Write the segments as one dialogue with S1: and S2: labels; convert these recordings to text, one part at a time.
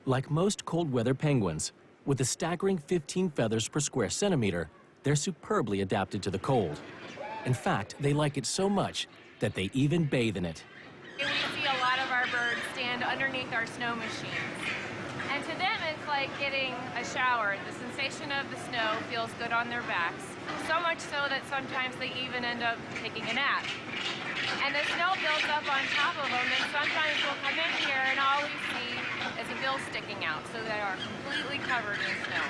S1: Like most cold weather penguins, with a staggering 15 feathers per square centimeter, they're superbly adapted to the cold. In fact, they like it so much that they even bathe in it.
S2: We see a lot of our birds stand underneath our snow machines. And to them, it's like getting a shower. The sensation of the snow feels good on their backs. So much so that sometimes they even end up taking a nap. And the snow builds up on top of them, and sometimes we'll come in here and all we see is a bill sticking out, so they are completely covered in snow.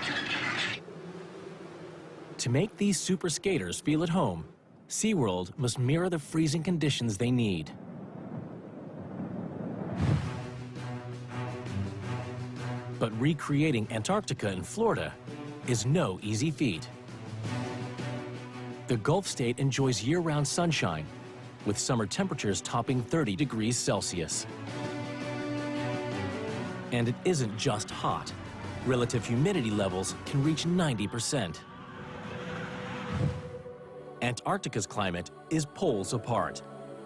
S1: To make these super skaters feel at home, SeaWorld must mirror the freezing conditions they need. But recreating Antarctica in Florida is no easy feat. The Gulf state enjoys year-round sunshine, with summer temperatures topping 30 degrees Celsius. And it isn't just hot. Relative humidity levels can reach 90%. Antarctica's climate is poles apart.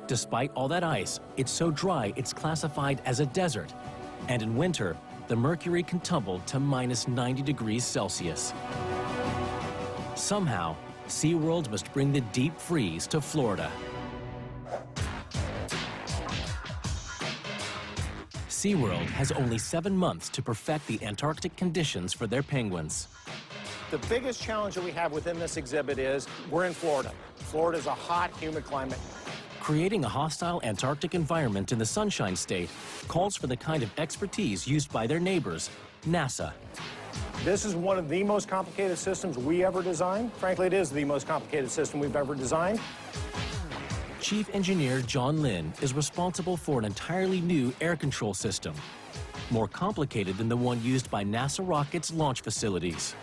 S1: Despite all that ice, it's so dry it's classified as a desert. And in winter, the mercury can tumble to minus 90 degrees Celsius. Somehow, SeaWorld must bring the deep freeze to Florida. SeaWorld has only 7 months to perfect the Antarctic conditions for their penguins.
S3: The biggest challenge that we have within this exhibit is we're in Florida. Florida is a hot, humid climate.
S1: Creating a hostile Antarctic environment in the Sunshine State calls for the kind of expertise used by their neighbors, NASA.
S3: This is one of the most complicated systems we ever designed. Frankly, it is the most complicated system we've ever designed.
S1: Chief Engineer John Lynn is responsible for an entirely new air control system, more complicated than the one used by NASA rockets' launch facilities.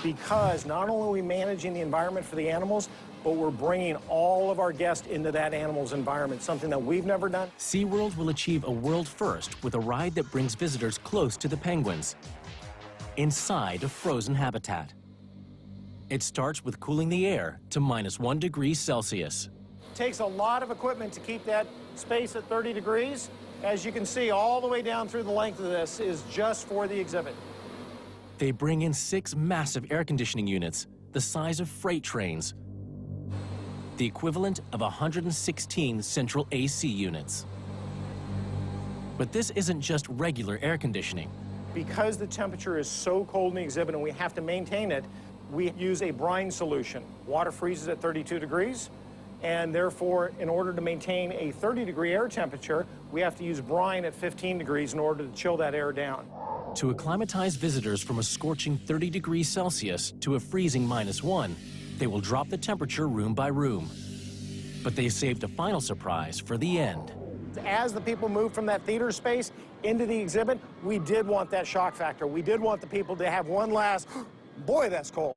S3: Because not only are we managing the environment for the animals, but we're bringing all of our guests into that animal's environment, something that we've never done.
S1: SeaWorld will achieve a world first with a ride that brings visitors close to the penguins, inside a frozen habitat. It starts with cooling the air to minus 1 degree Celsius.
S3: It takes a lot of equipment to keep that space at 30 degrees. As you can see, all the way down through the length of this is just for the exhibit.
S1: They bring in 6 massive air conditioning units, the size of freight trains, the equivalent of 116 central AC units. But this isn't just regular air conditioning.
S3: Because the temperature is so cold in the exhibit and we have to maintain it, we use a brine solution. Water freezes at 32 degrees, and therefore, in order to maintain a 30-degree air temperature, we have to use brine at 15 degrees in order to chill that air down.
S1: To acclimatize visitors from a scorching 30 degrees Celsius to a freezing -1, they will drop the temperature room by room. But they saved a final surprise for the end.
S3: As the people moved from that theater space into the exhibit, we did want that shock factor. We did want the people to have one last, boy, that's cold.